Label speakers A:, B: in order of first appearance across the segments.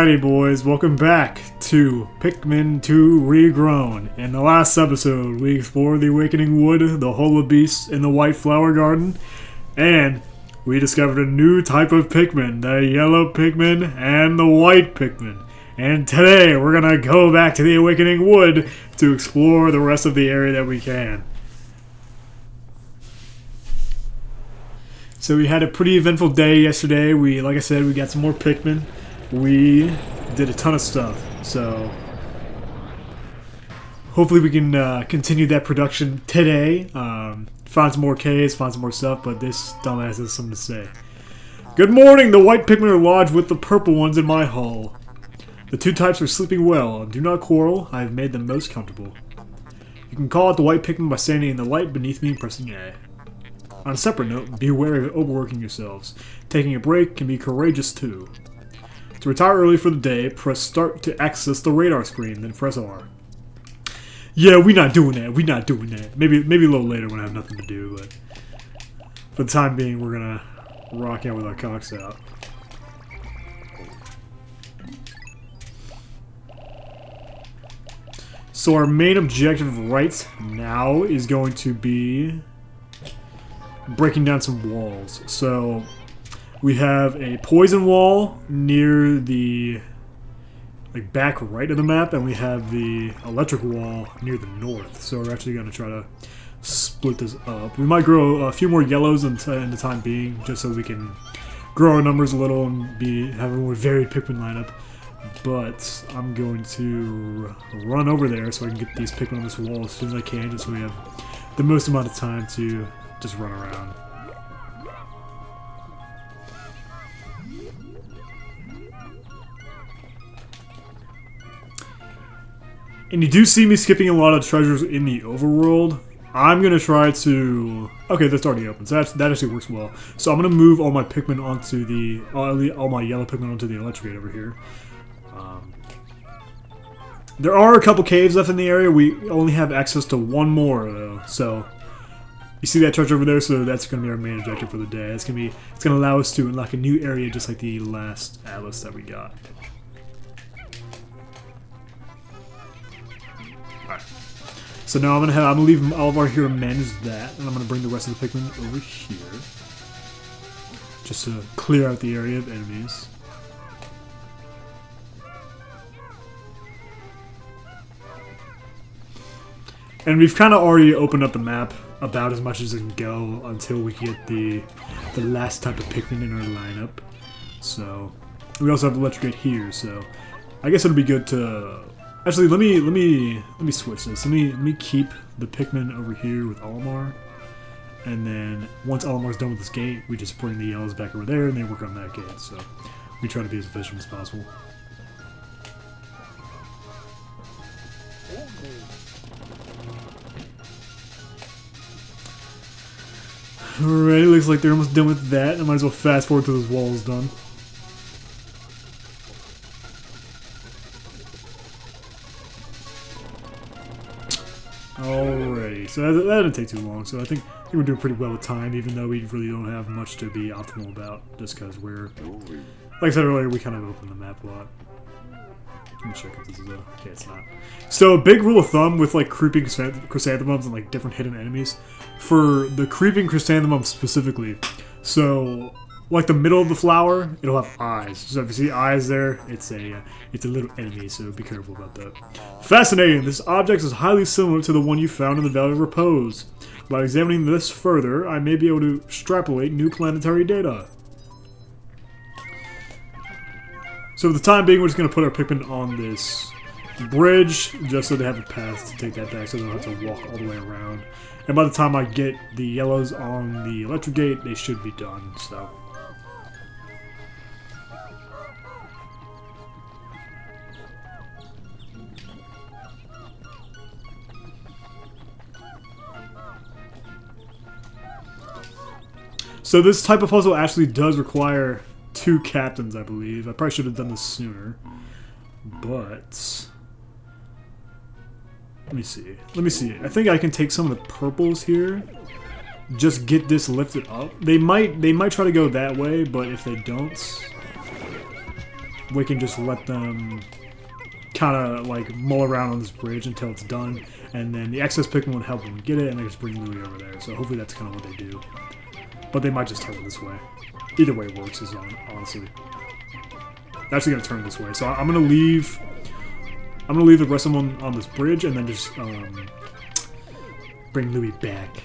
A: Alrighty boys, welcome back to Pikmin 2 Regrown. In the last episode, we explored the Awakening Wood, the Hole of Beasts, and the White Flower Garden, and we discovered a new type of Pikmin, the Yellow Pikmin and the White Pikmin. And today, we're gonna go back to the Awakening Wood to explore the rest of the area that we can. So we had a pretty eventful day yesterday. Like I said, we got some more Pikmin. We did a ton of stuff, so hopefully we can continue that production today. Find some more caves, find some more stuff, but this dumbass has something to say. Good morning! The white Pikmin are lodged with the purple ones in my hull. The two types are sleeping well. Do not quarrel. I have made them most comfortable. You can call out the white Pikmin by standing in the light beneath me and pressing A. On a separate note, be wary of overworking yourselves. Taking a break can be courageous too. To retire early for the day, press start to access the radar screen, then press R. Yeah, we're not doing that. We're not doing that. Maybe a little later when I have nothing to do, but for the time being, we're gonna rock out with our cocks out. So our main objective right now is going to be breaking down some walls. So we have a poison wall near the back right of the map, and we have the electric wall near the north. So we're actually going to try to split this up. We might grow a few more yellows in the time being, just so we can grow our numbers a little and have a more varied Pikmin lineup. But I'm going to run over there so I can get these Pikmin on this wall as soon as I can, just so we have the most amount of time to just run around. And you do see me skipping a lot of treasures in the overworld. I'm going to try to... Okay, that's already open, so that actually works well. So I'm going to move all my Pikmin onto the... all my yellow Pikmin onto the electric gate over here. There are a couple caves left in the area. We only have access to one more, though. So you see that treasure over there? So that's going to be our main objective for the day. It's going to allow us to unlock a new area, just like the last atlas that we got. Alright. So now I'm gonna leave Oliver here to manage that, and I'm gonna bring the rest of the Pikmin over here, just to clear out the area of enemies. And we've kind of already opened up the map about as much as it can go until we get the last type of Pikmin in our lineup. So we also have the electric gate here, so I guess it'll be good to... Actually, let me switch this. Let me keep the Pikmin over here with Olimar, and then once Olimar's done with this gate, we just bring the yellows back over there, and they work on that gate. So we try to be as efficient as possible. Alright, looks like they're almost done with that. I might as well fast forward till this wall is done. Alrighty, so that didn't take too long, so I think we're doing pretty well with time, even though we really don't have much to be optimal about, just because we're... Like I said earlier, we kind of opened the map a lot. Let me check if this is a... Okay, it's not. So, a big rule of thumb with, like, creeping chrysanthemums and, like, different hidden enemies. For the creeping chrysanthemum specifically, so, like, the middle of the flower, it'll have eyes. So, if you see eyes there, it's a little enemy, so be careful about that. Fascinating! This object is highly similar to the one you found in the Valley of Repose. By examining this further, I may be able to extrapolate new planetary data. So for the time being, we're just going to put our Pikmin on this bridge, just so they have a path to take that back, so they don't have to walk all the way around. And by the time I get the yellows on the electric gate, they should be done, so... So this type of puzzle actually does require 2 captains, I believe. I probably should have done this sooner. But... Let me see. I think I can take some of the purples here. Just get this lifted up. They might try to go that way, but if they don't... we can just let them kind of like mull around on this bridge until it's done, and then the excess Pikmin would help when we get it, and they just bring Louie over there. So hopefully that's kind of what they do. But they might just turn it this way. Either way works, is honestly. They're actually gonna turn this way, so I'm gonna leave. I'm gonna leave the rest of them on this bridge, and then just bring Louie back.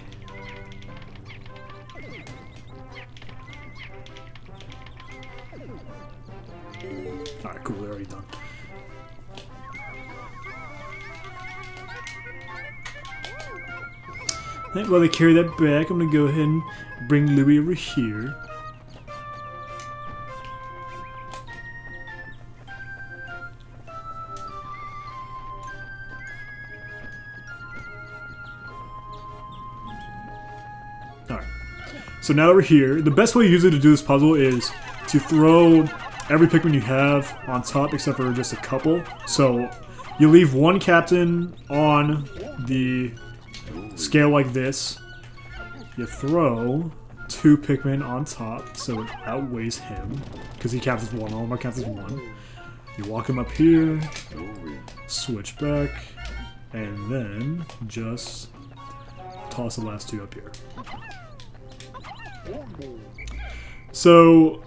A: All right, cool. They're already done. And while they carry that back, I'm gonna go ahead and bring Louie over here. Alright. So now that we're here, the best way usually to do this puzzle is to throw every Pikmin you have on top except for just a couple. So you leave one captain on the scale like this. You throw 2 Pikmin on top so it outweighs him because he counts as 1. All of my counts as 1. You walk him up here, switch back, and then just toss the last 2 up here. So,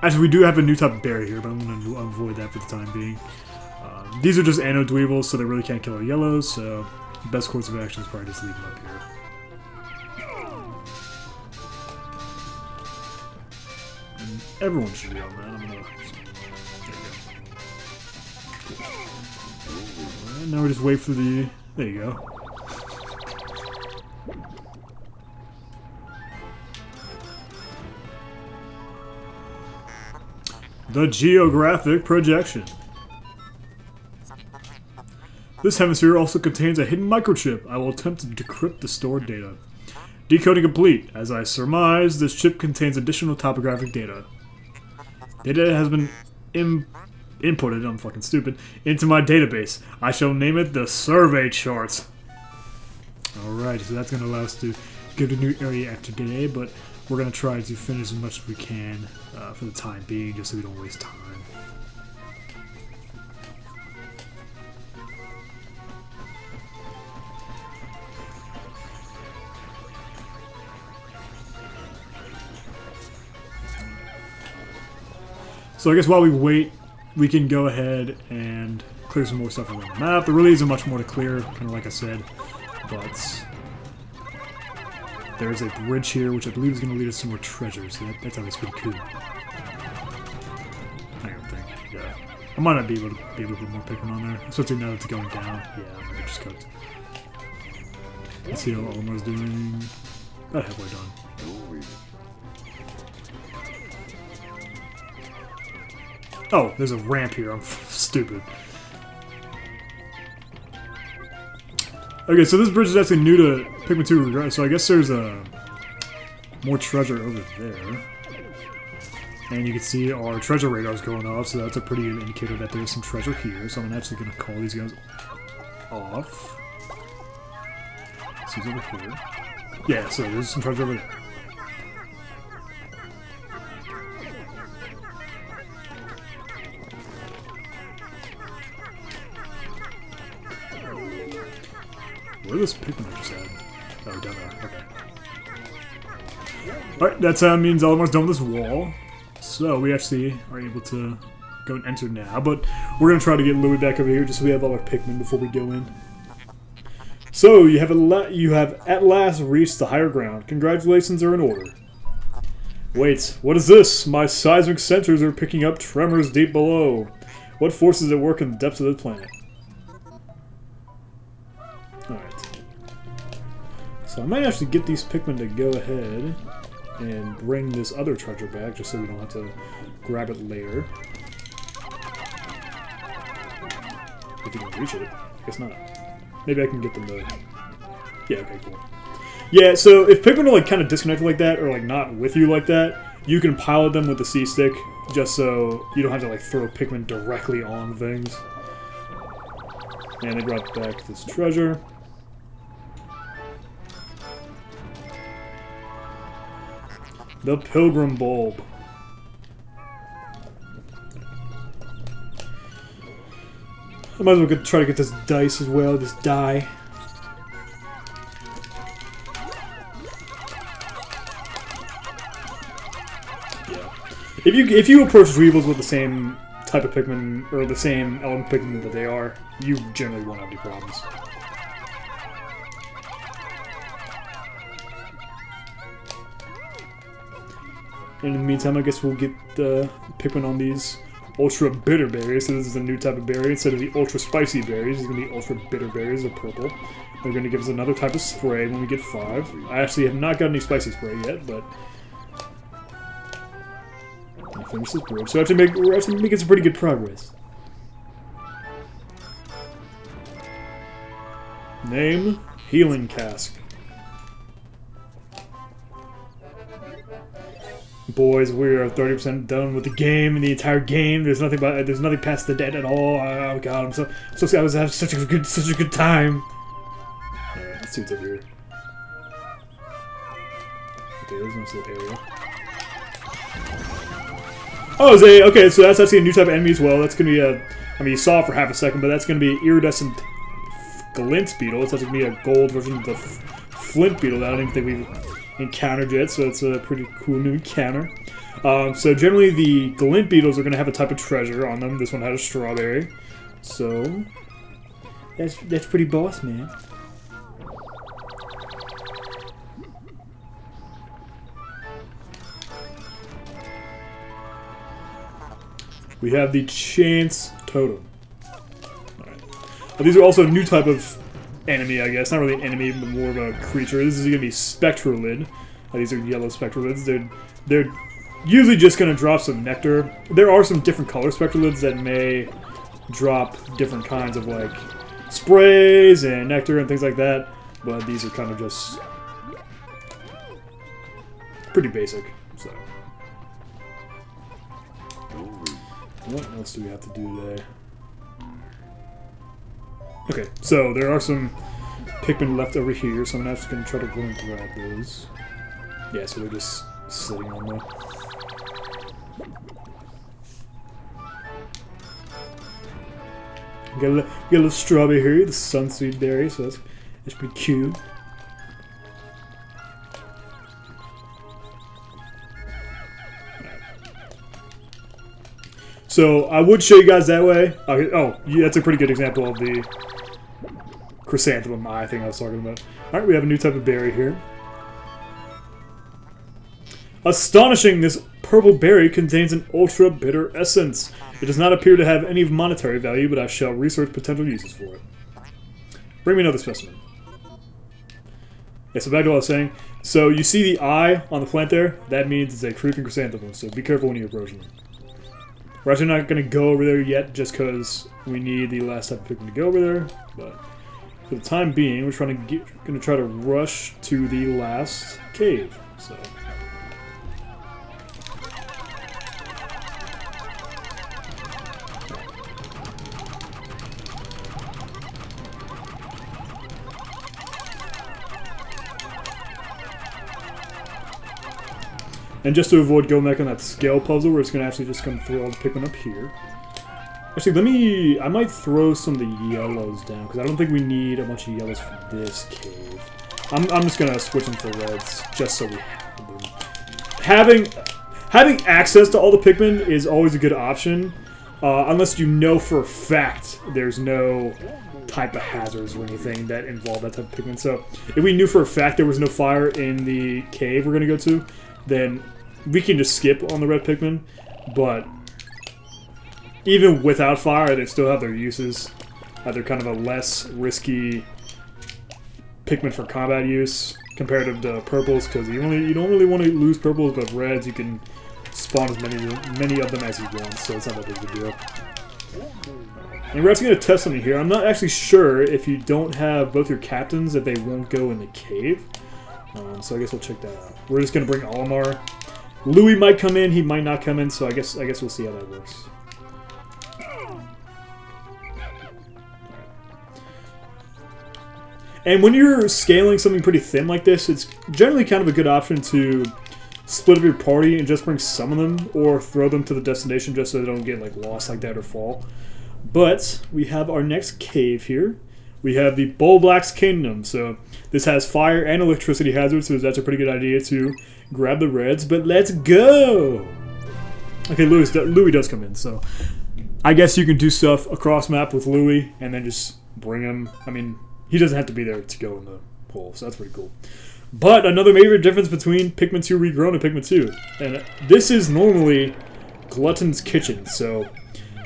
A: actually we do have a new type of berry here, but I'm going to avoid that for the time being. These are just anode dweevils, so they really can't kill our yellows, so the best course of action is probably just leave them up here. And everyone should be on that. I'm gonna... There you go. Cool. And now we just wait for the... There you go. The geographic projection. This hemisphere also contains a hidden microchip. I will attempt to decrypt the stored data. Decoding complete. As I surmise, this chip contains additional topographic data. Data has been inputted, I'm fucking stupid, into my database. I shall name it the survey chart. Alright, so that's going to allow us to go to a new area after today, but we're going to try to finish as much as we can for the time being, just so we don't waste time. So I guess while we wait, we can go ahead and clear some more stuff around the map. There really isn't much more to clear, kind of like I said, but there's a bridge here, which I believe is going to lead us to more treasure, so that's always pretty cool. I don't think, yeah. I might not be able to put more Pikmin on there, especially now that it's going down. Yeah, I'm gonna just cooked. Let's see how Olimar's doing. About halfway done. Oh, there's a ramp here. I'm stupid. Okay, so this bridge is actually new to Pikmin 2, so I guess there's more treasure over there. And you can see our treasure radar's going off, so that's a pretty good indicator that there's some treasure here. So I'm actually going to call these guys off. See who's over here. Yeah, so there's some treasure over there. Where this Pikmin just had? Oh, down there. Okay. Alright, that means Olimar's done with this wall. So we actually are able to go and enter now. But we're going to try to get Louie back over here just so we have all our Pikmin before we go in. So you have at last reached the higher ground. Congratulations are in order. Wait, what is this? My seismic sensors are picking up tremors deep below. What forces at work in the depths of the planet? Alright. So I might actually get these Pikmin to go ahead and bring this other treasure back, just so we don't have to grab it later. If you can reach it. I guess not. Maybe I can get them to... Yeah, okay, cool. Yeah, so if Pikmin are like kind of disconnected like that, or like not with you like that, you can pilot them with the C-stick, just so you don't have to like throw Pikmin directly on things. And they brought back this treasure. The Pilgrim Bulb. I might as well try to get this dice as well, this die. Yeah. If you approach Weevils with the same type of Pikmin, or the same element Pikmin that they are, you generally won't have any problems. In the meantime, I guess we'll get the Pikmin on these ultra bitter berries. So this is a new type of berry. Instead of the ultra spicy berries, it's going to be ultra bitter berries of purple. They're going to give us another type of spray when we get 5. I actually have not got any spicy spray yet, but I finished this bridge. So we're actually making some pretty good progress. Name, Healing Cask. Boys, we are 30% done with the game, and the entire game. There's nothing past the dead at all. Oh god, I was having such a good time. Alright, let's see what's over here. Okay, there's a nice little area. Oh, okay, so that's actually a new type of enemy as well. That's gonna be I mean, you saw it for half a second, but that's gonna be an iridescent glint beetle. It's actually gonna be a gold version of the flint beetle that I don't even think we've encountered yet, so it's a pretty cool new encounter. So generally the glint beetles are going to have a type of treasure on them. This one had a strawberry, so that's pretty boss, man. We have the Chance Totem. Alright. These are also a new type of enemy, I guess. Not really an enemy, but more of a creature. This is going to be Spectrolid. These are yellow Spectrolids. They're usually just going to drop some nectar. There are some different color Spectrolids that may drop different kinds of, like, sprays and nectar and things like that, but these are kind of just pretty basic, so. What else do we have to do today? Okay, so there are some Pikmin left over here, so I'm just going to try to go and grab those. Yeah, so they're just sitting on there. Got a little strawberry here, the Sunsweet berry, so that's pretty cute. So I would show you guys that way. Okay, oh, yeah, that's a pretty good example of the chrysanthemum eye thing I was talking about. Alright, we have a new type of berry here. Astonishing! This purple berry contains an ultra bitter essence. It does not appear to have any monetary value, but I shall research potential uses for it. Bring me another specimen. Yeah, so back to what I was saying. So you see the eye on the plant there? That means it's a creeping chrysanthemum, so be careful when you approach them. We're actually not going to go over there yet, just because we need the last type of Pikmin to go over there. But for the time being, we're going to try to rush to the last cave. So. And just to avoid going back on that scale puzzle, we're just going to actually just come throw all the Pikmin up here. Actually, I might throw some of the yellows down, because I don't think we need a bunch of yellows for this cave. I'm just going to switch them for reds, just so we have them. Having access to all the Pikmin is always a good option, unless you know for a fact there's no type of hazards or anything that involve that type of Pikmin. So, if we knew for a fact there was no fire in the cave we're going to go to, then we can just skip on the red Pikmin, but even without fire, they still have their uses. They're kind of a less risky Pikmin for combat use comparative to purples, because you don't really want to lose purples, but reds you can spawn as many of them as you want, so it's not that big of a deal. And we're actually going to test something here. I'm not actually sure if you don't have both your captains that they won't go in the cave. So I guess we'll check that out. We're just going to bring Olimar. Louis might come in, he might not come in, so I guess we'll see how that works. And when you're scaling something pretty thin like this, it's generally kind of a good option to split up your party and just bring some of them, or throw them to the destination just so they don't get like lost like that or fall. But we have our next cave here. We have the Bulblax Kingdom. So this has fire and electricity hazards, so that's a pretty good idea to grab the reds. But let's go! Okay, Louis does come in, so I guess you can do stuff across map with Louis and then just bring him. I mean, he doesn't have to be there to go in the hole, so that's pretty cool. But another major difference between Pikmin 2 Regrown and Pikmin 2. And this is normally Glutton's Kitchen, so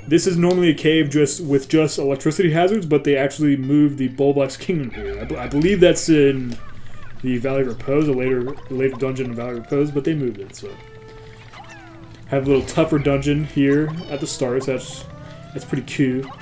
A: this is normally a cave with just electricity hazards, but they actually moved the Bulblax Kingdom here. I believe that's in the Valley of Repose, a later dungeon in Valley of Repose, but they moved it, so. Have a little tougher dungeon here at the start, so that's pretty cool.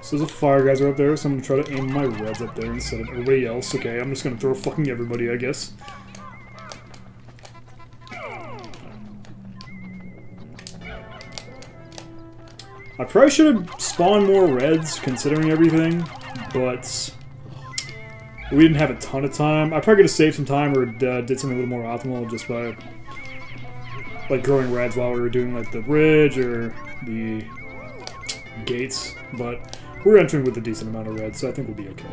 A: So the fire guys are up there, so I'm going to try to aim my reds up there instead of everybody else. Okay, I'm just going to throw fucking everybody, I guess. I probably should have spawned more reds, considering everything, but we didn't have a ton of time. I probably could have saved some time or did something a little more optimal just by like growing reds while we were doing like the bridge or the gates, but we're entering with a decent amount of red, so I think we'll be okay.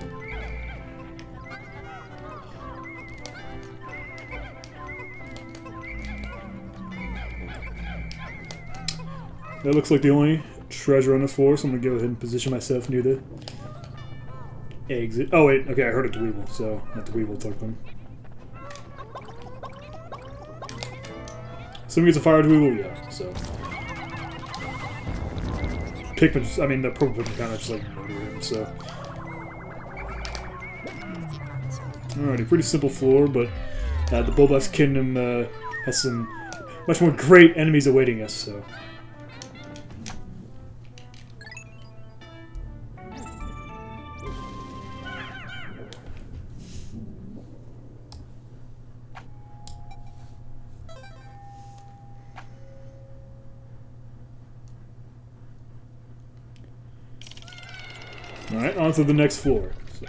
A: That looks like the only treasure on the floor, so I'm going to go ahead and position myself near the exit. Oh wait, okay, I heard a Dweeble, so not the Dweeble took them. Someone gets a fire Dweeble? Yeah, so. Pikmin, I mean, the purple Pikmin kind of just like murder him, so. Alrighty, pretty simple floor, but the Bulblax Kingdom has some much more great enemies awaiting us, so. Alright, on to the next floor. So,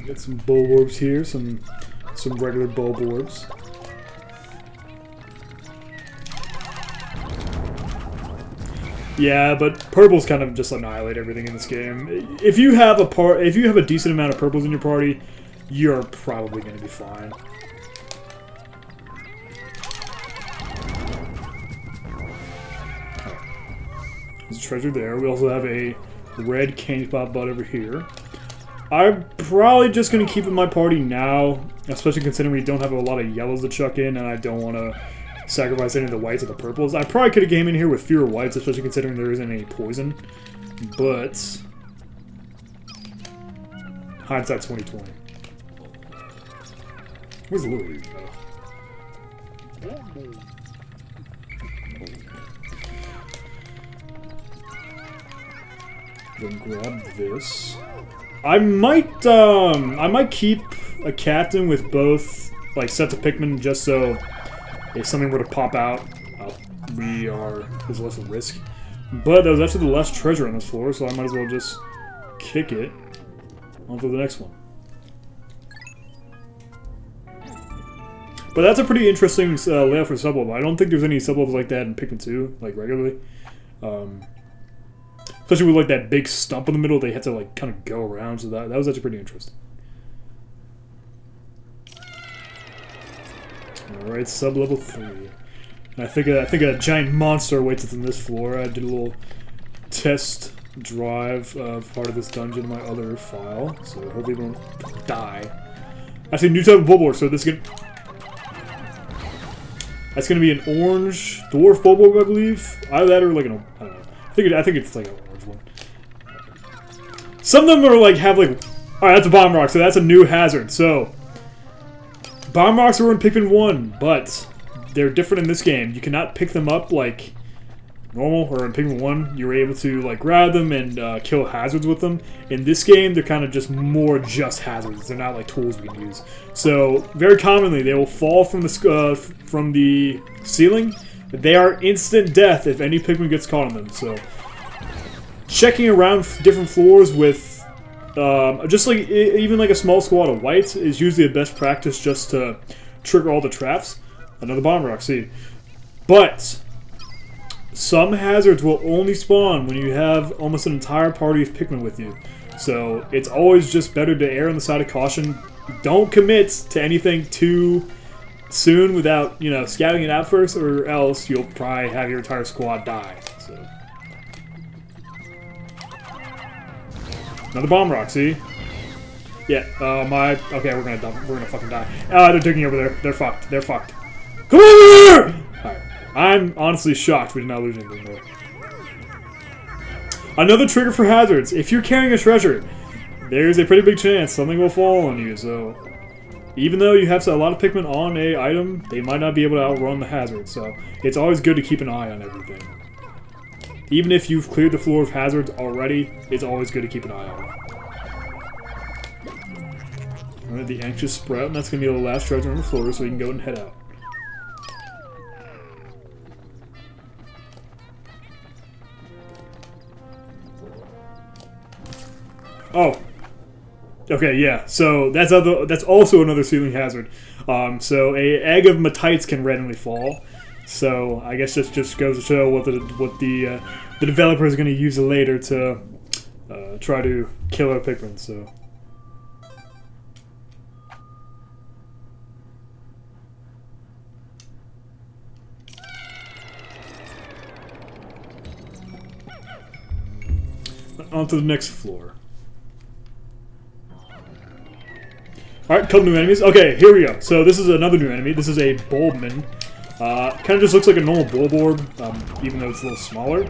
A: get some Bulborbs here, some regular Bulborbs. Yeah, but purples kind of just annihilate everything in this game. If you have a decent amount of purples in your party, you're probably going to be fine. There's a treasure there. We also have a red candy pop bud over here. I'm probably just going to keep in my party now, especially considering we don't have a lot of yellows to chuck in, and I don't want to sacrifice any of the whites or the purples. I probably could have came in here with fewer whites, especially considering there isn't any poison, but hindsight's 2020. Where's Louis? Then grab this. I might keep a captain with both like sets of Pikmin just so if something were to pop out, there's less of a risk. But there was actually the last treasure on this floor, so I might as well just kick it onto the next one. But that's a pretty interesting layout for sub-level. I don't think there's any sub-levels like that in Pikmin 2, like regularly. Especially with like that big stump in the middle, they had to like kind of go around, so that was actually pretty interesting. Alright, sub-level 3. And I think a giant monster awaits us on this floor. I did a little test drive of part of this dungeon in my other file, so hopefully we don't die. Actually, new type of Bulborb, so this is gonna... That's gonna be an orange dwarf Bulborb, I believe. Either that or like an... I don't know. I think it's like an orange one. Some of them are like, have like... Alright, that's a bomb rock, so that's a new hazard, so... Bomb rocks were in Pikmin 1, but they're different in this game. You cannot pick them up like normal, or in Pikmin 1, you were able to like grab them and kill hazards with them. In this game, they're kind of just more just hazards. They're not like tools we can use. So very commonly, they will fall from the ceiling. They are instant death if any Pikmin gets caught on them. So checking around different floors with just like even like a small squad of whites is usually the best practice, just to trigger all the traps. Another bomb rock, see, but some hazards will only spawn when you have almost an entire party of Pikmin with you. So it's always just better to err on the side of caution. Don't commit to anything too soon without, you know, scouting it out first, or else you'll probably have your entire squad die. So another bomb rock, see? Yeah, okay, we're gonna fucking die. They're digging over there. They're fucked. They're fucked. Come over here! Alright. I'm honestly shocked we did not lose anything there. Another trigger for hazards. If you're carrying a treasure, there's a pretty big chance something will fall on you, so even though you have a lot of Pikmin on a item, they might not be able to outrun the hazard, so it's always good to keep an eye on everything. Even if you've cleared the floor of hazards already, it's always good to keep an eye on it. Alright, the Anxious Sprout, and that's going to be the last treasure on the floor, so we can go and head out. Oh. Okay, yeah. So that's also another ceiling hazard. So a egg of Matites can randomly fall. So I guess this just goes to show what the developer is going to use later to try to kill our Pikmin. So. On to the next floor. Alright, couple new enemies. Okay, here we go. So this is another new enemy. This is a Bulbman. Kind of just looks like a normal Bulborb, even though it's a little smaller.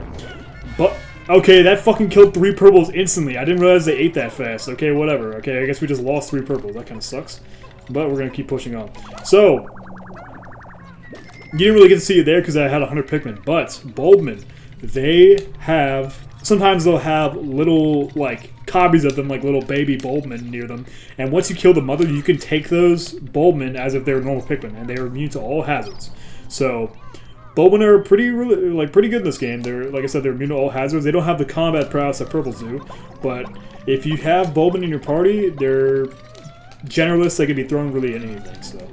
A: But, okay, that fucking killed 3 purples instantly. I didn't realize they ate that fast. Okay, whatever. Okay, I guess we just lost 3 purples. That kind of sucks. But we're going to keep pushing on. So, you didn't really get to see it there because I had 100 Pikmin. But, Bulbman, they have... Sometimes they'll have little, like, copies of them, like little baby Bulbman near them. And once you kill the mother, you can take those Bulbman as if they're normal Pikmin, and they are immune to all hazards. So, Bulbman are pretty good in this game. They're, like I said, they're immune to all hazards. They don't have the combat prowess that purples do, but if you have Bulbman in your party, they're generalists. They can be thrown really at anything. So,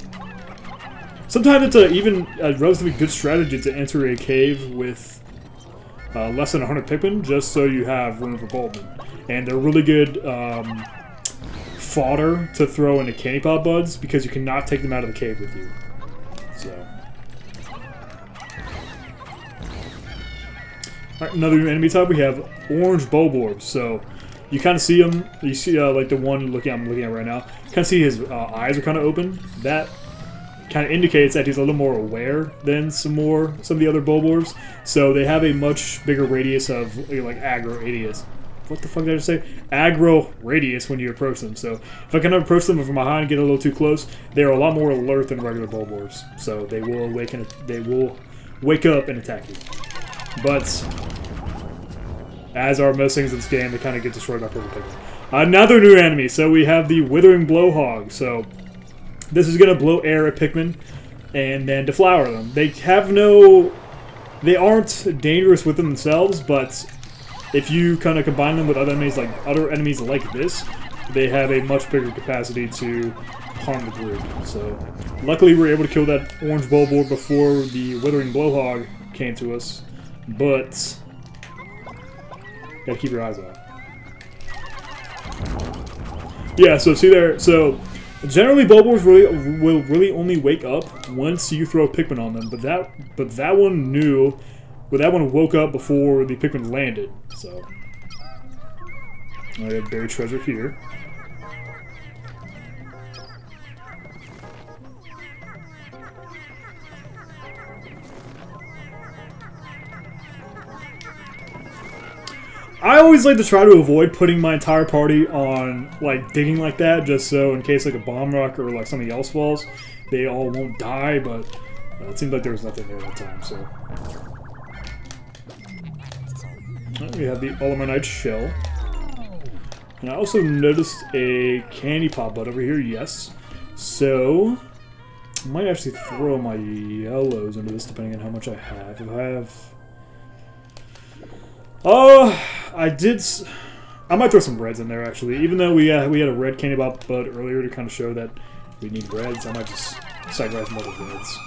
A: sometimes it's even a relatively good strategy to enter a cave with less than 100 Pikmin, just so you have room for Bulbman. And they're really good fodder to throw into Candy Pop Buds, because you cannot take them out of the cave with you. So. Alright, another new enemy type, we have Orange Bulborbs. So, you kind of see them, you see like the one I'm looking at right now, kind of see his eyes are kind of open. That kind of indicates that he's a little more aware than some of the other Bulborbs. So they have a much bigger radius of like aggro radius. What the fuck did I just say? Aggro radius when you approach them. So if I can approach them from behind and get a little too close, they're a lot more alert than regular Bulborbs. So they will wake up and attack you. But as are most things in this game, they kind of get destroyed by purple Pikmin. Another new enemy. So we have the Withering Blowhog. So this is going to blow air at Pikmin and then deflower them. They aren't dangerous within themselves, but if you kind of combine them with other enemies like this, they have a much bigger capacity to harm the group. So, luckily we were able to kill that orange Bulborb before the Withering Blowhog came to us, but gotta keep your eyes out. Yeah, so see there, so generally Bulborbs will really only wake up once you throw Pikmin on them, but that one woke up before the Pikmin landed. So I have buried treasure here. I always like to try to avoid putting my entire party on, like, digging like that, just so in case, like, a bomb rock or, like, something else falls, they all won't die, but it seemed like there was nothing there at the time, so. We have the Olamanite shell. And I also noticed a candy pop bud over here, yes. So, I might actually throw my yellows into this depending on how much I have. If I have... Oh, I might throw some reds in there actually. Even though we had a red candy pop bud earlier to kind of show that we need reds, I might just sacrifice some other reds.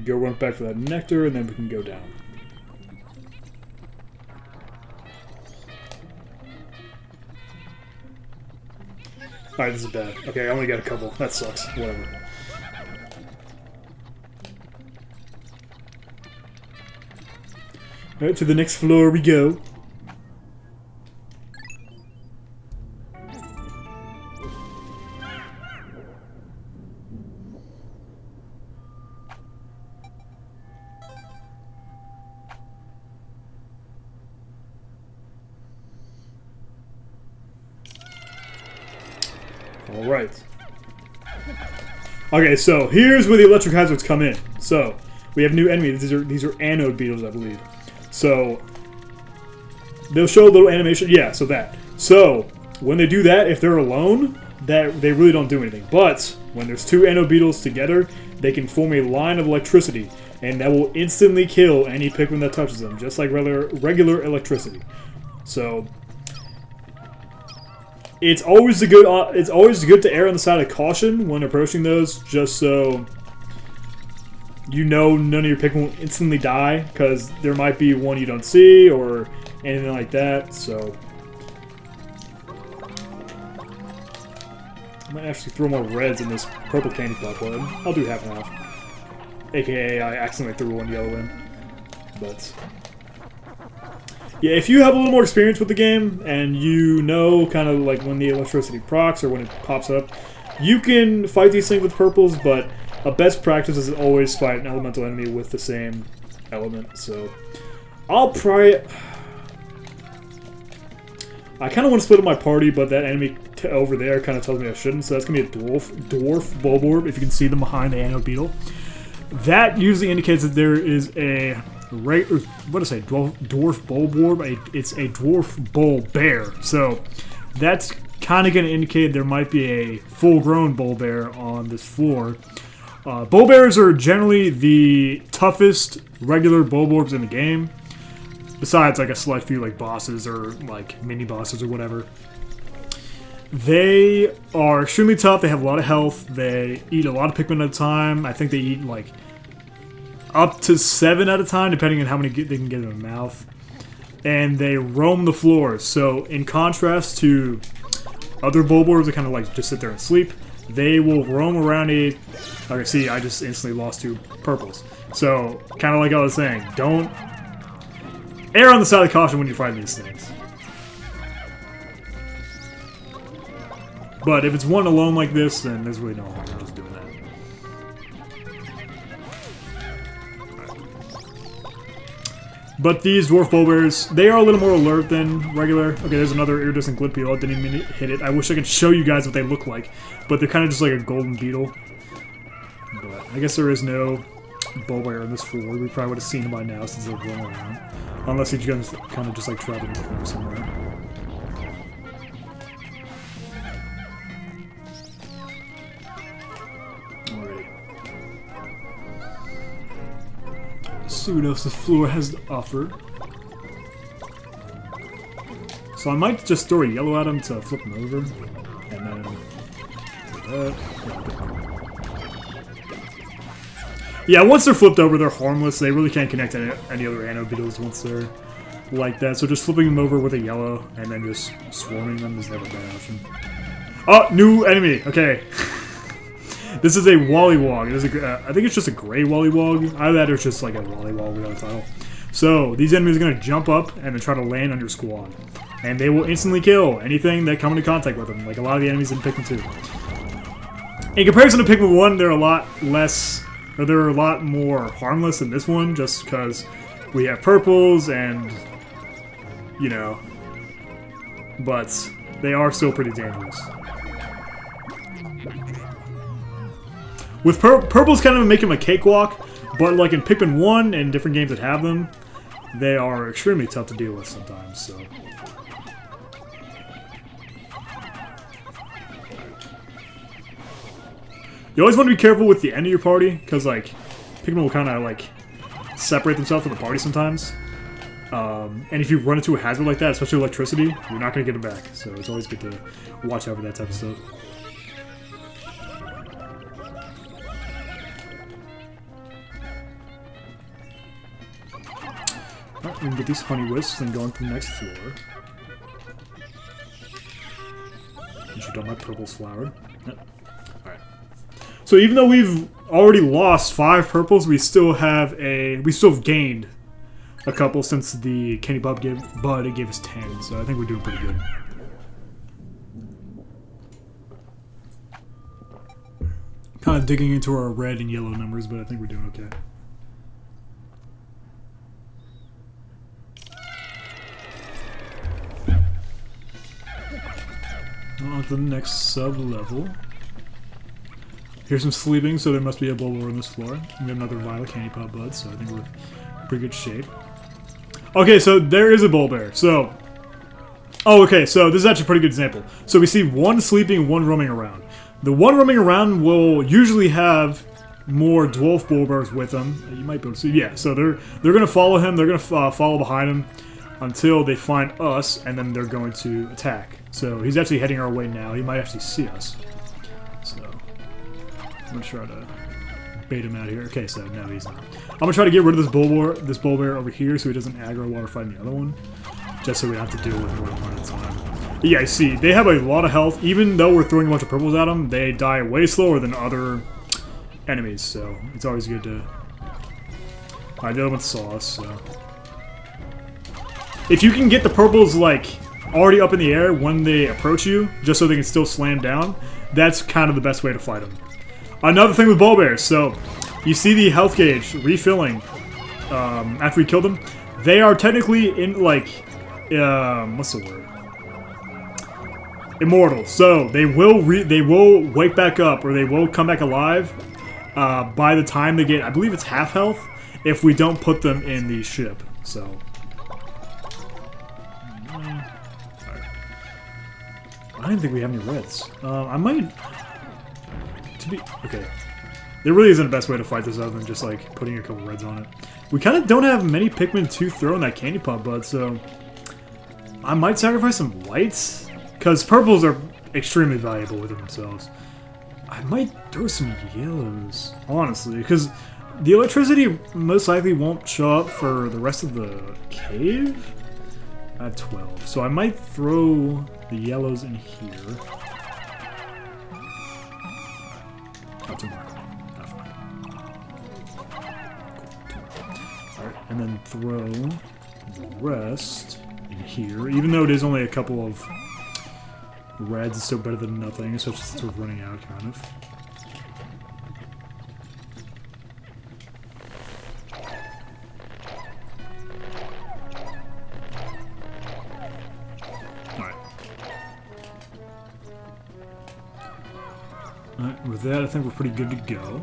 A: Go run back for that nectar, and then we can go down. Alright, this is bad. Okay, I only got a couple. That sucks. Whatever. Alright, to the next floor we go. Alright. Okay, so here's where the electric hazards come in. So, we have new enemies. These are anode beetles, I believe. So, they'll show a little animation. Yeah, so that. So, when they do that, if they're alone, they really don't do anything. But, when there's two anode beetles together, they can form a line of electricity. And that will instantly kill any Pikmin that touches them, just like regular electricity. So... It's always good to err on the side of caution when approaching those, just so you know none of your Pikmin will instantly die, because there might be one you don't see or anything like that. So I might actually throw more reds in this purple candy pop bud. I'll do half and half, aka I accidentally threw one yellow in, but. Yeah, if you have a little more experience with the game, and you know kind of like when the electricity procs or when it pops up, you can fight these things with purples, but a best practice is always fight an elemental enemy with the same element, so... I'll probably... I kind of want to split up my party, but that enemy over there kind of tells me I shouldn't, so that's going to be a dwarf Bulborb, if you can see them behind the anode beetle. That usually indicates that there is a... what is it? Dwarf Bulborb? It's a dwarf bull bear. So that's kind of going to indicate there might be a full-grown bull bear on this floor. Bull bears are generally the toughest regular Bulborbs in the game, besides like a select few like bosses or like mini bosses or whatever. They are extremely tough. They have a lot of health. They eat a lot of Pikmin at a time. I think they eat like up to 7 at a time, depending on how many they can get in their mouth. And they roam the floors. So, in contrast to other Bulborbs that kind of like just sit there and sleep, they will roam around a... Okay, see, I just instantly lost 2 purples. So, kind of like I was saying, don't err on the side of caution when you're fighting these things. But if it's one alone like this, then there's really no harm in just doing that. But these dwarf bulbears, they are a little more alert than regular. Okay, there's another iridescent glint beetle. I didn't even hit it. I wish I could show you guys what they look like. But they're kind of just like a golden beetle. But I guess there is no bulbear on this floor. We probably would have seen them by now since they're roaming around. Unless he's kind of just like trapped in the corner somewhere. See what else the floor has to offer. So I might just throw a yellow at him to flip him over. And then... yeah, once they're flipped over, they're harmless. They really can't connect to any other anode beetles once they're like that. So just flipping them over with a yellow and then just swarming them is never a bad option. Oh, new enemy! Okay. This is a Wollywog. It is I think it's just a gray Wollywog. Either that or it's just like a Wollywog without a title. So, these enemies are going to jump up and then try to land on your squad. And they will instantly kill anything that come into contact with them, like a lot of the enemies in Pikmin 2. In comparison to Pikmin 1, they're a lot less... or they're a lot more harmless than this one, just because we have purples and, you know, but they are still pretty dangerous. With purples kind of make them a cakewalk, but like in Pikmin 1 and different games that have them, they are extremely tough to deal with sometimes, so. You always want to be careful with the end of your party, because like, Pikmin will kind of like separate themselves from the party sometimes. And if you run into a hazard like that, especially electricity, you're not going to get it back. So it's always good to watch out for that type of stuff. Alright, we can get these honey wisps and go on to the next floor. You should have my purples flowered. Yep. Alright. So even though we've already lost 5 purples, we still have gained a couple since the candy bud gave us 10, so I think we're doing pretty good. Kind of digging into our red and yellow numbers, but I think we're doing okay. On to the next sub-level. Here's some sleeping, so there must be a Bulblax on this floor. We have another violet candy pop bud, so I think we're in pretty good shape. Okay, so there is a Bulblax. So, okay, so this is actually a pretty good example. So we see one sleeping and one roaming around. The one roaming around will usually have more dwarf Bulblax with them. You might be able to see, yeah. So they're gonna follow him. They're gonna follow behind him until they find us, and then they're going to attack. So he's actually heading our way now. He might actually see us. So I'm gonna try to bait him out here. Okay, so no, he's not. I'm gonna try to get rid of this Bulblax over here so he doesn't aggro while we're fighting the other one, just so we don't have to deal with more than one at a time. But yeah, you see, they have a lot of health. Even though we're throwing a bunch of purples at them, they die way slower than other enemies. So it's always good to. Alright, the other one saw us. So if you can get the purples like already up in the air when they approach you, just so they can still slam down, that's kind of the best way to fight them. Another thing with Bulblax, so you see the health gauge refilling after we kill them. They are technically in like what's the word? Immortal. So they will wake back up, or they will come back alive by the time they get, I believe it's half health, if we don't put them in the ship. So. I don't think we have any reds. I might. Okay. There really isn't the best way to fight this other than just like putting a couple reds on it. We kind of don't have many Pikmin to throw in that candy pop bud, so I might sacrifice some whites because purples are extremely valuable within themselves. I might throw some yellows, honestly, because the electricity most likely won't show up for the rest of the cave at 12. So I might throw the yellows in here. Oh, tomorrow. Oh, fine. Cool. Alright, and then throw the rest in here. Even though it is only a couple of reds, it's still better than nothing, especially since we're running out, kind of. Alright, with that, I think we're pretty good to go.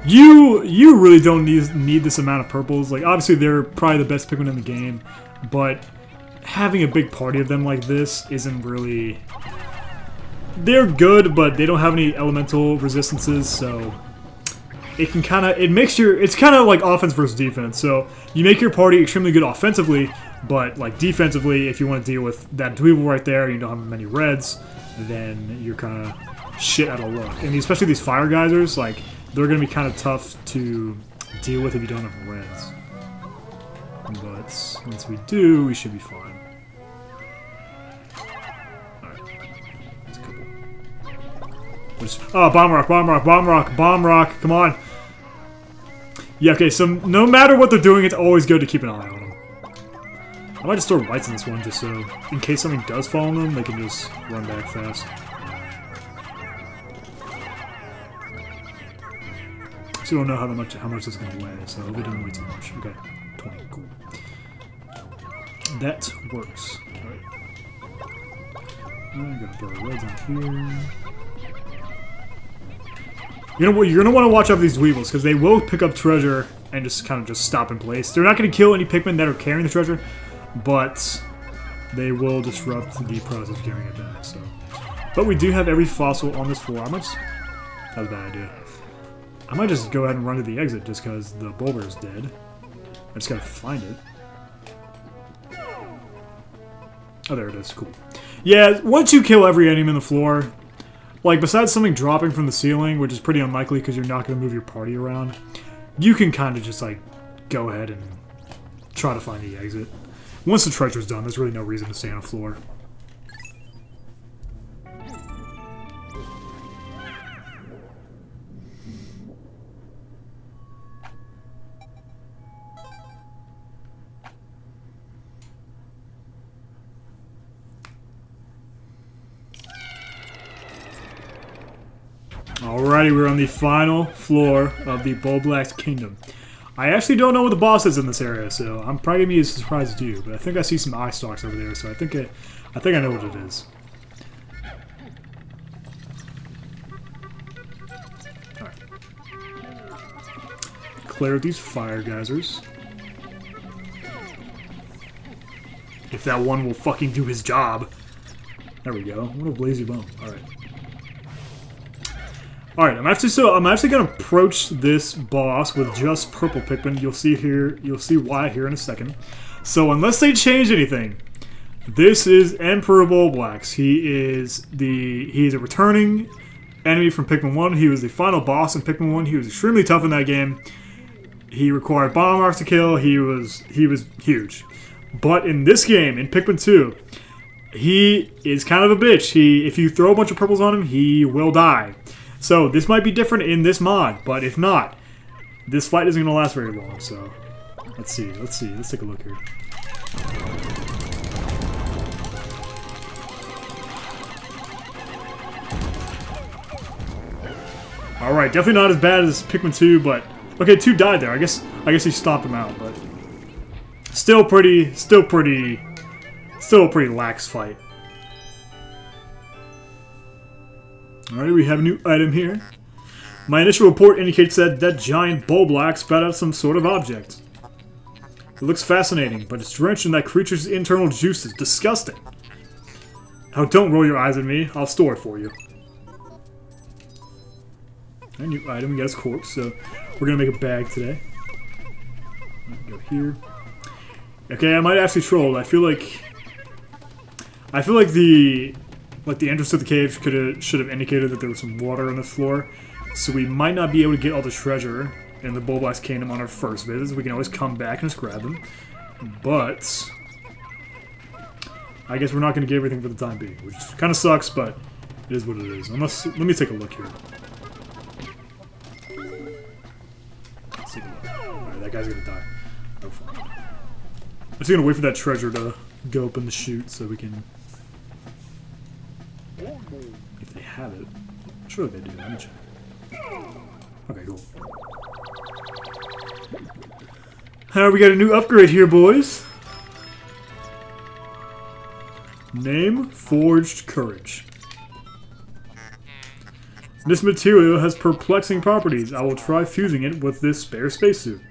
A: You really don't need this amount of purples. Like, obviously, they're probably the best Pikmin in the game, but having a big party of them like this isn't really. They're good, but they don't have any elemental resistances, so it can kind of it's kind of like offense versus defense. So you make your party extremely good offensively, but like defensively, if you want to deal with that dweeble right there, you don't have many reds, then you're kind of shit out of luck. And especially these fire geysers, like, they're going to be kind of tough to deal with if you don't have reds. But once we do, we should be fine. Alright. That's a couple. Oh, bomb rock, bomb rock, bomb rock, bomb rock, come on. Yeah, okay, so no matter what they're doing, it's always good to keep an eye on them. I might just throw whites in this one just so, in case something does fall on them, they can just run back fast. still don't know how much it's gonna weigh, so hopefully it doesn't weigh too much. Okay, 20, cool. That works. Alright. I'm gonna throw reds on here. You know what? You're gonna want to watch out for these Dweebles, because they will pick up treasure and just kind of just stop in place. They're not gonna kill any Pikmin that are carrying the treasure, but they will disrupt the process of carrying it back, so. But we do have every fossil on this floor. That was a bad idea. I might just go ahead and run to the exit just because the Bulber is dead. I just gotta find it. Oh, there it is. Cool. Yeah, once you kill every enemy on the floor, like besides something dropping from the ceiling, which is pretty unlikely because you're not gonna move your party around, you can kind of just like go ahead and try to find the exit. Once the treasure's done, there's really no reason to stay on the floor. Alrighty, we're on the final floor of the Bulblax Kingdom. I actually don't know what the boss is in this area, so I'm probably gonna be as surprised as you. But I think I see some eye stalks over there, so I think I know what it is. All right. Clear these fire geysers. If that one will fucking do his job. There we go. What a lazy bum. All right. Alright, I'm actually gonna approach this boss with just purple Pikmin. You'll see why here in a second. So unless they change anything, this is Emperor Bulblax. He's a returning enemy from Pikmin 1. He was the final boss in Pikmin 1. He was extremely tough in that game. He required bomb rocks to kill. He was huge. But in this game, in Pikmin 2, he is kind of a bitch. If you throw a bunch of purples on him, he will die. So, this might be different in this mod, but if not, this fight isn't going to last very long, so. Let's see. Let's take a look here. Alright, definitely not as bad as Pikmin 2, but... Okay, 2 died there. I guess he stomped him out, but... Still a pretty lax fight. Alright, we have a new item here. My initial report indicates that giant Bulblax spat out some sort of object. It looks fascinating, but it's drenched in that creature's internal juices. Disgusting. Oh, don't roll your eyes at me. I'll store it for you. A new item, we got his corpse, so we're gonna make a bag today. Go here. Okay, I might actually troll. I feel like the entrance to the cave should have indicated that there was some water on the floor, so we might not be able to get all the treasure in the Bulblax Kingdom on our first visit. We can always come back and just grab them, but I guess we're not going to get everything for the time being, which kind of sucks, but it is what it is. Let me take a look here. Let's take a look. Alright, that guy's gonna die. Oh, fine. I'm just gonna wait for that treasure to go up in the chute so we can... If they have it. I'm sure they do. Let me check. Okay, cool. We got a new upgrade here, boys. Name, Forged Courage. This material has perplexing properties. I will try fusing it with this spare spacesuit.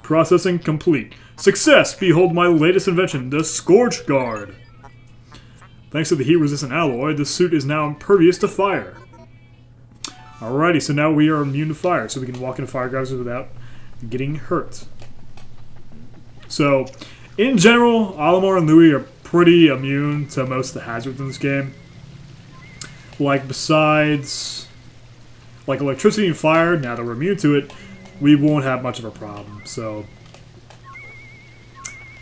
A: Processing complete. Success! Behold my latest invention, the Scorch Guard. Thanks to the heat-resistant alloy, the suit is now impervious to fire. Alrighty, so now we are immune to fire, so we can walk into fire geysers without getting hurt. So, in general, Olimar and Louie are pretty immune to most of the hazards in this game. Like, besides, like electricity and fire, now that we're immune to it, we won't have much of a problem, so...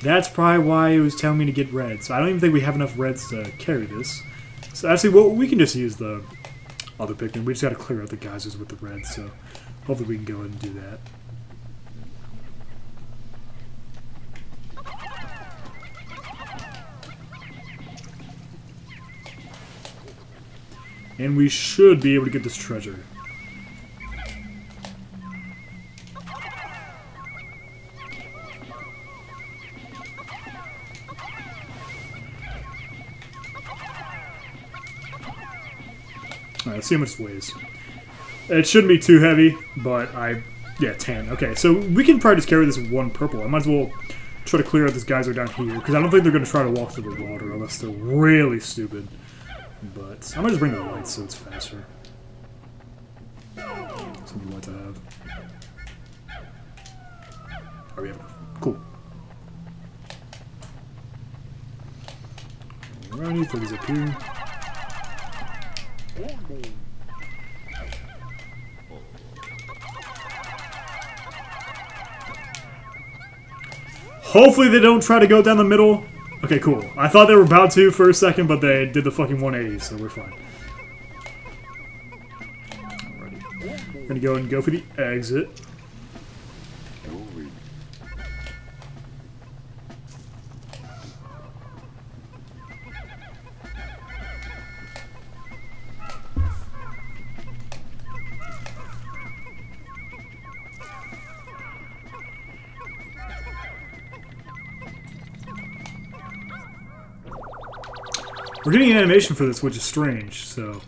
A: That's probably why it was telling me to get reds. So I don't even think we have enough reds to carry this. So actually, well, we can just use the other Pikmin. We just gotta clear out the geysers with the reds, so hopefully we can go ahead and do that. And we should be able to get this treasure. Alright, let's see how much it weighs. It shouldn't be too heavy, but yeah, 10. Okay, so we can probably just carry this one purple. I might as well try to clear out these guys that are down here, because I don't think they're going to try to walk through the water unless they're really stupid. But I might just bring the lights so it's faster. Some lights I have. Oh, we have enough. Cool. Alrighty, put these up here. Hopefully they don't try to go down the middle. Okay, cool. I thought they were about to for a second, but they did the fucking 180, so we're fine. Alrighty. We're gonna go and go for the exit. We're getting an animation for this, which is strange, so...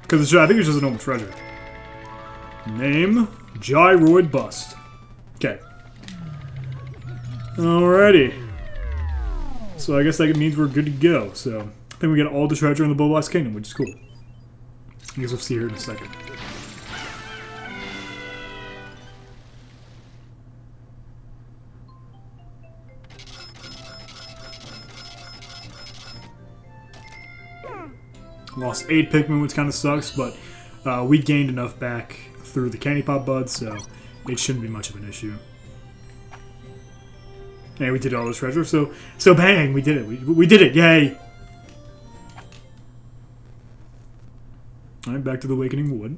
A: Because I think it's just a normal treasure. Name, Gyroid Bust. Okay. Alrighty. So I guess that means we're good to go, so... I think we get all the treasure in the Bulblax Kingdom, which is cool. I guess we'll see here in a second. Lost 8 Pikmin, which kind of sucks, but we gained enough back through the candy pop buds, so it shouldn't be much of an issue. And we did all this treasure, so bang, we did it. We did it, yay! Alright, back to the Awakening Wood.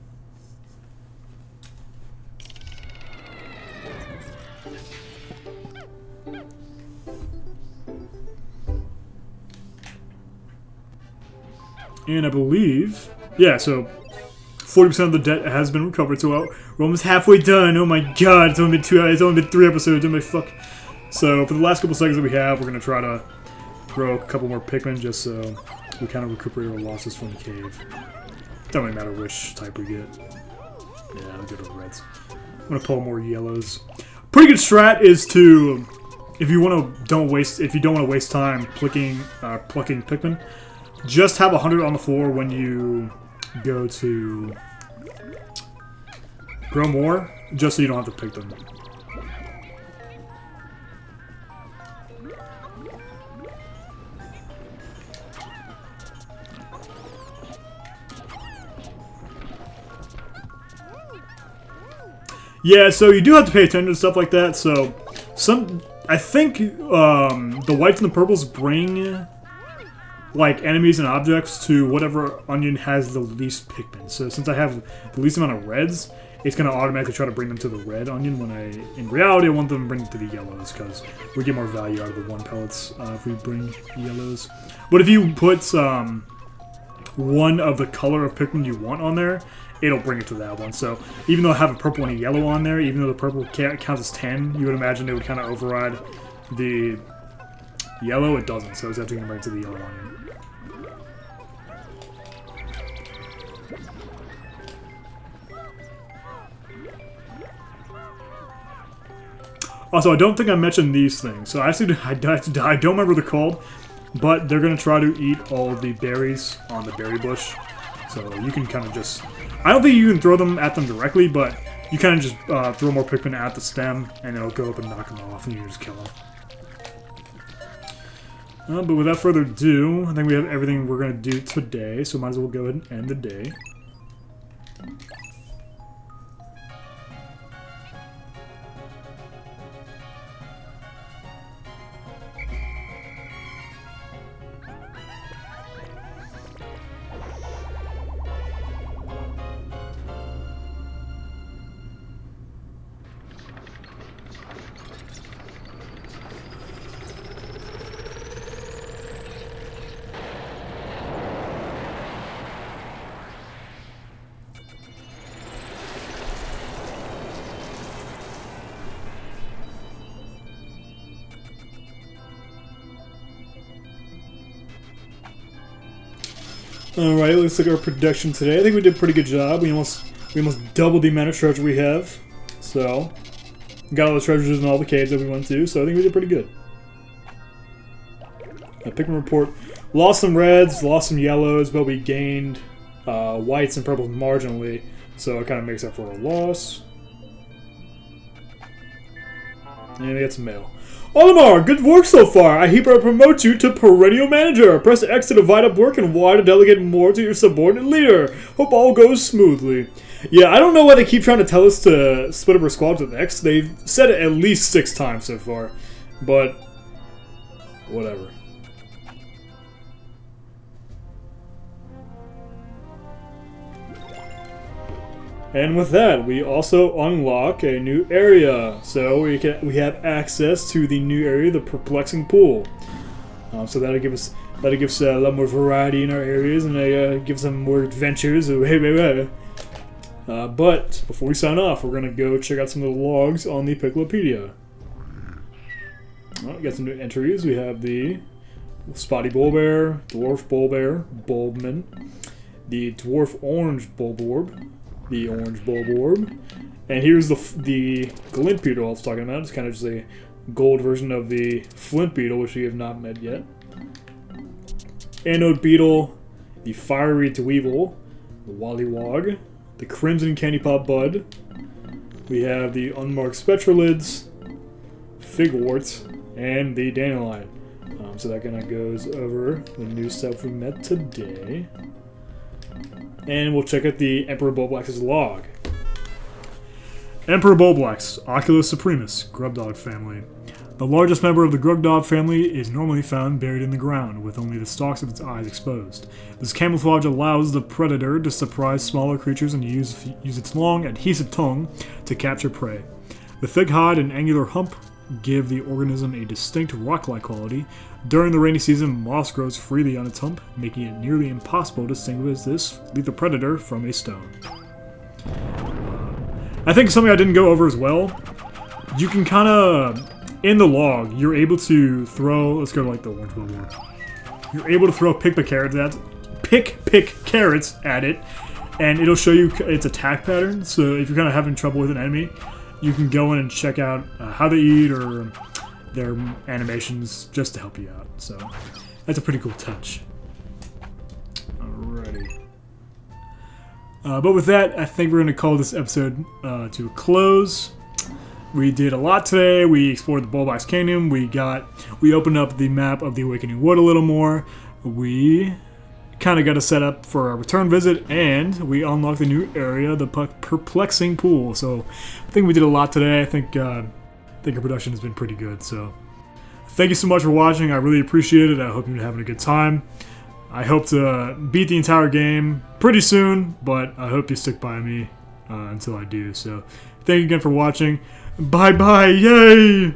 A: And I believe, yeah, so 40% of the debt has been recovered, so we're almost halfway done. Oh my god, it's only been 3 episodes. Oh my fuck. So for the last couple seconds that we have, we're gonna try to grow a couple more Pikmin just so we kind of recuperate our losses from the cave. Don't really matter which type we get. Yeah, I'll go to the reds. I'm gonna pull more yellows. Pretty good strat is to, if you don't want to waste time plucking Pikmin. Just have 100 on the floor when you go to grow more, just so you don't have to pick them. Yeah, so you do have to pay attention to stuff like that. So I think the whites and the purples bring like enemies and objects to whatever onion has the least Pikmin. So since I have the least amount of reds, it's going to automatically try to bring them to the red onion when in reality, I want them to bring them to the yellows because we get more value out of the 1 pellets if we bring yellows. But if you put one of the color of Pikmin you want on there, it'll bring it to that one. So even though I have a purple and a yellow on there, even though the purple counts as 10, you would imagine it would kind of override the yellow. It doesn't, so it's actually going to bring it to the yellow onion. Also, I don't think I mentioned these things. So I don't remember what they're called, but they're going to try to eat all the berries on the berry bush. So you can kind of just... I don't think you can throw them at them directly, but you kind of just throw more Pikmin at the stem, and it'll go up and knock them off, and you just kill them. But without further ado, I think we have everything we're going to do today, so might as well go ahead and end the day. Alright, let's look at our production today. I think we did a pretty good job. We almost doubled the amount of treasure we have. So, got all the treasures in all the caves that we went to, so I think we did pretty good. Pikmin report. Lost some reds, lost some yellows, but we gained whites and purples marginally, so it kind of makes up for a loss. And we got some mail. Olimar, good work so far. I hereby promote you to Perennial Manager. Press X to divide up work and Y to delegate more to your subordinate leader. Hope all goes smoothly. Yeah, I don't know why they keep trying to tell us to split up our squads with X. They've said it at least 6 times so far, but whatever. And with that, we also unlock a new area. So we have access to the new area, the Perplexing Pool. So that'll give us a lot more variety in our areas, and give some more adventures. But before we sign off, we're gonna go check out some of the logs on the Picklopedia. We got some new entries. We have the Spotty Bullbear, Dwarf Bullbear, Bulbman, the Dwarf Orange Bulborb, the Orange Bulborb, and here's the Glint Beetle I was talking about. It's kind of just a gold version of the Flint Beetle, which we have not met yet. Anode Beetle, the Fiery Dweevil, the Wollywog, the Crimson Candy Pop Bud. We have the Unmarked Spectralids, Figwort, and the Dandelion. So that kind of goes over the new stuff we met today. And we'll check out the Emperor Bulblax's log. Emperor Bulblax, Oculus Supremus, Grubdog family. The largest member of the Grubdog family is normally found buried in the ground, with only the stalks of its eyes exposed. This camouflage allows the predator to surprise smaller creatures and use its long, adhesive tongue to capture prey. The thick hide and angular hump give the organism a distinct rock-like quality. During the rainy season, moss grows freely on its hump, making it nearly impossible to distinguish this lethal predator from a stone. I think something I didn't go over as well, you can kind of, in the log, you're able to throw, let's go to like the orange billboard. You're able to throw pick carrots at it, and it'll show you its attack pattern. So if you're kind of having trouble with an enemy, you can go in and check out how they eat or their animations just to help you out. So that's a pretty cool touch. Alrighty. But with that, I think we're going to call this episode to a close. We did a lot today. We explored the Bulblax Kingdom. We opened up the map of the Awakening Wood a little more. We kind of got a setup for our return visit, and we unlocked the new area, the Perplexing Pool. So I think we did a lot today. I think our production has been pretty good. So thank you so much for watching. I really appreciate it. I hope you're having a good time. I hope to beat the entire game pretty soon, but I hope you stick by me until I do. So thank you again for watching. Bye bye, yay!